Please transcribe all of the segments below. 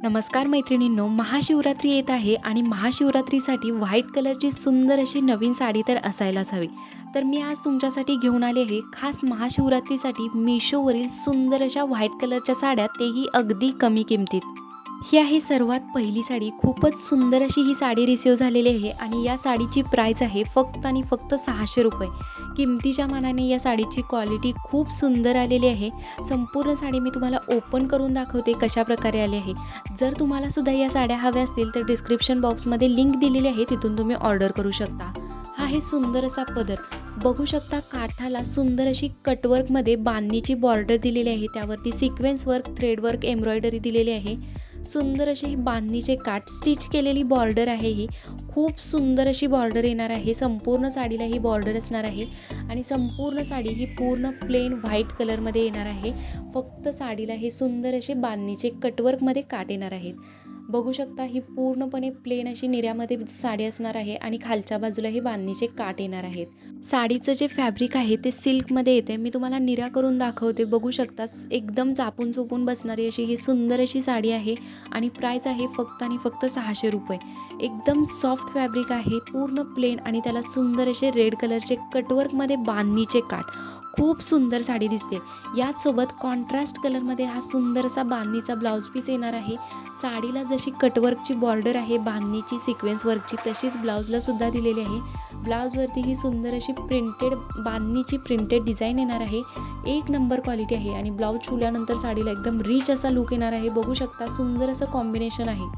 नमस्कार मैत्रिणींनो, महाशिवरात्री येत आहे आणि महाशिवरात्रीसाठी व्हाईट कलरची सुंदर अशी नवीन साडी तर असायलाच हवी. तर मी आज तुमच्यासाठी घेऊन आले आहे खास महाशिवरात्रीसाठी मिशोवरील सुंदर अशा व्हाईट कलरच्या साड्या, तेही अगदी कमी किमतीत. ही आहे सर्वात पहिली साडी. खूपच सुंदर अशी ही साडी रिसीव झालेली आहे आणि या साडीची प्राईस आहे फक्त आणि फक्त 600 रुपये. किमतीच्या मानाने या साडीची क्वालिटी खूप सुंदर आलेली आहे. संपूर्ण साडी मी तुम्हाला ओपन करून दाखवते कशा प्रकारे आली आहे. जर तुम्हाला सुद्धा या साड्या हव्या असतील तर डिस्क्रिप्शन बॉक्समध्ये लिंक दिलेली आहे, तिथून तुम्ही ऑर्डर करू शकता. हा आहे सुंदर असा पदर. बघू शकता काठाला सुंदर अशी कटवर्कमध्ये बांधणीची बॉर्डर दिलेली आहे. त्यावरती sequence work, thread work, embroidery दिलेली आहे. सुंदर अशी ही बांधणीचे काठ स्टिच केलेली बॉर्डर आहे. ही खूप सुंदर अशी बॉर्डर येणार आहे. संपूर्ण साडीला ही बॉर्डर असणार आहे आणि संपूर्ण साडी ही पूर्ण प्लेन व्हाईट कलरमध्ये येणार आहे. फक्त साडीला हे सुंदर असे बांधणीचे कटवर्कमध्ये काठ येणार आहेत. बघू शकता ही पूर्णपणे प्लेन अशी निर्यामध्ये साडी असणार आहे आणि खालच्या बाजूला हे बांधणीचे काठ येणार आहेत. साडीचं जे फॅब्रिक आहे ते सिल्कमध्ये येते. मी तुम्हाला निर्या करून दाखवते. बघू शकता एकदम चापून चोपून बसणारी अशी ही सुंदर अशी साडी आहे आणि प्राईस आहे फक्त आणि फक्त 600 रुपये. एकदम सॉफ्ट फॅब्रिक आहे, पूर्ण प्लेन आणि त्याला सुंदर असे रेड कलरचे कटवर्कमध्ये बांधणीचे काठ. खूप सुंदर साडी दिसते. याचसोबत कॉन्ट्रास्ट कलरमध्ये हा सुंदर असा बांधणीचा ब्लाऊज पीस येणार आहे. साडीला जशी कटवर्कची बॉर्डर आहे बांधणीची सिक्वेन्स वर्कची, तशीच ब्लाऊजला सुद्धा दिलेली आहे. ब्लाऊजवरती ही सुंदर अशी प्रिंटेड बांधणीची प्रिंटेड डिझाईन येणार आहे. एक नंबर क्वालिटी आहे आणि ब्लाऊज शिवल्यानंतर साडीला एकदम रिच असा लुक येणार आहे. बघू शकता सुंदर असं कॉम्बिनेशन आहे.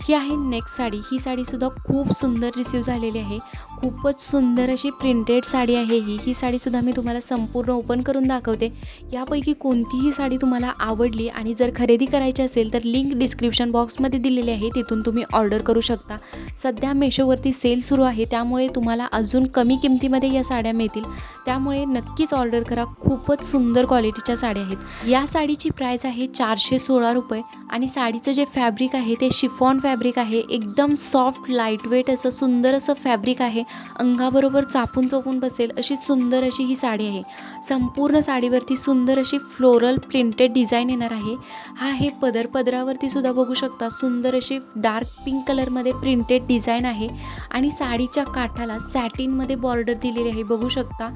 ही आहे नेक्स्ट साडी. ही साडीसुद्धा खूप सुंदर रिसीव झालेली आहे. खूपच सुंदर अशी प्रिंटेड साडी आहे ही साडीसुद्धा मी तुम्हाला संपूर्ण ओपन करून दाखवते. यापैकी कोणतीही साडी तुम्हाला आवडली आणि जर खरेदी करायची असेल तर लिंक डिस्क्रिप्शन बॉक्समध्ये दिलेली आहे, तिथून तुम्ही ऑर्डर करू शकता. सध्या मेशोवरती सेल सुरू आहे, त्यामुळे तुम्हाला अजून कमी किमतीमध्ये या साड्या मिळतील. त्यामुळे नक्कीच ऑर्डर करा. खूपच सुंदर क्वालिटीच्या साड्या आहेत. या साडीची प्राईस आहे 416 रुपये आणि साडीचं जे फॅब्रिक आहे ते शिफॉन फॅब्रिक आहे. एकदम सॉफ्ट लाईटवेट असं सुंदर असं फॅब्रिक आहे. अंगाबरोबर चापून चोपून बसेल अशी सुंदर अशी ही साडी आहे. संपूर्ण साडीवरती सुंदर अशी फ्लोरल प्रिंटेड डिझाईन येणार आहे. हा हे पदरावरती सुद्धा बघू शकता सुंदर अशी डार्क पिंक कलरमध्ये प्रिंटेड डिझाईन आहे आणि साडीच्या काठाला सॅटिनमध्ये बॉर्डर दिलेली आहे. बघू शकता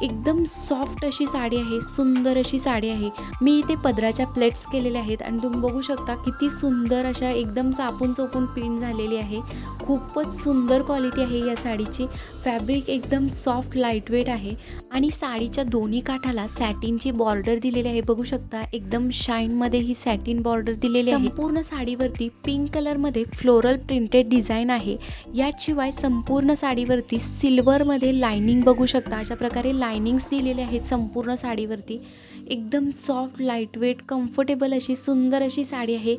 एकदम सॉफ्ट अशी साडी आहे, सुंदर अशी साडी आहे. मी इथे पदराच्या प्लेट्स केलेल्या आहेत आणि तुम्ही बघू शकता किती सुंदर अशा एकदम चापून चोपून पिन झालेली आहे. खूपच सुंदर क्वालिटी आहे या साडीची. फॅब्रिक एकदम सॉफ्ट लाईटवेट आहे आणि साडीच्या दोन्ही काठाला सॅटिनची बॉर्डर दिलेली आहे. बघू शकता एकदम शाईनमध्ये ही सॅटिन बॉर्डर दिलेली आहे. संपूर्ण साडीवरती पिंक कलरमध्ये फ्लोरल प्रिंटेड डिझाईन आहे. याशिवाय संपूर्ण साडीवरती सिल्वरमध्ये लायनिंग बघू शकता. अशा प्रकारे लायनिंग्स दिलेले आहेत संपूर्ण साडीवरती. एकदम सॉफ्ट लाईटवेट कम्फर्टेबल अशी सुंदर अशी साडी आहे.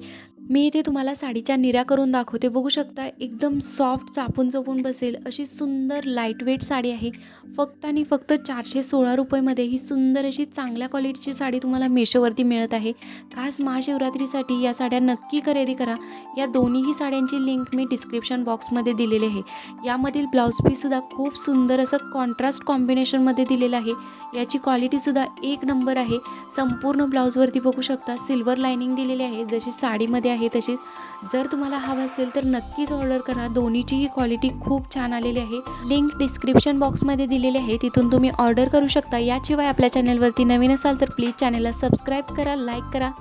मी इथे तुम्हाला साडीच्या निर्या करून दाखवते. बघू शकता एकदम सॉफ्ट चापून चोपून बसेल अशी सुंदर लाईटवेट साडी आहे. फक्त आणि फक्त 416 रुपयेमध्ये ही सुंदर अशी चांगल्या क्वालिटीची साडी तुम्हाला मेशोवरती मिळत आहे. खास महाशिवरात्रीसाठी या साड्या नक्की खरेदी करा. या दोन्हीही साड्यांची लिंक मी डिस्क्रिप्शन बॉक्समध्ये दिलेली आहे. यामधील ब्लाऊज पीससुद्धा खूप सुंदर असं कॉन्ट्रास्ट कॉम्बिनेशनमध्ये दिलेलं आहे. याची क्वालिटीसुद्धा एक नंबर आहे. संपूर्ण ब्लाऊजवरती बघू शकता सिल्वर लायनिंग दिलेली आहे, जशी साडीमध्ये आहे तशीच. जर तुम्हाला हवं असेल तर नक्कीच ऑर्डर करा. दोन्हीचीही क्वालिटी खूप छान आलेली आहे. लिंक डिस्क्रिप्शन बॉक्समध्ये दिलेली आहे, तिथून तुम्ही ऑर्डर करू शकता. याशिवाय आपल्या चॅनलवरती नवीन असाल तर प्लीज चॅनलला सबस्क्राईब करा, लाईक करा.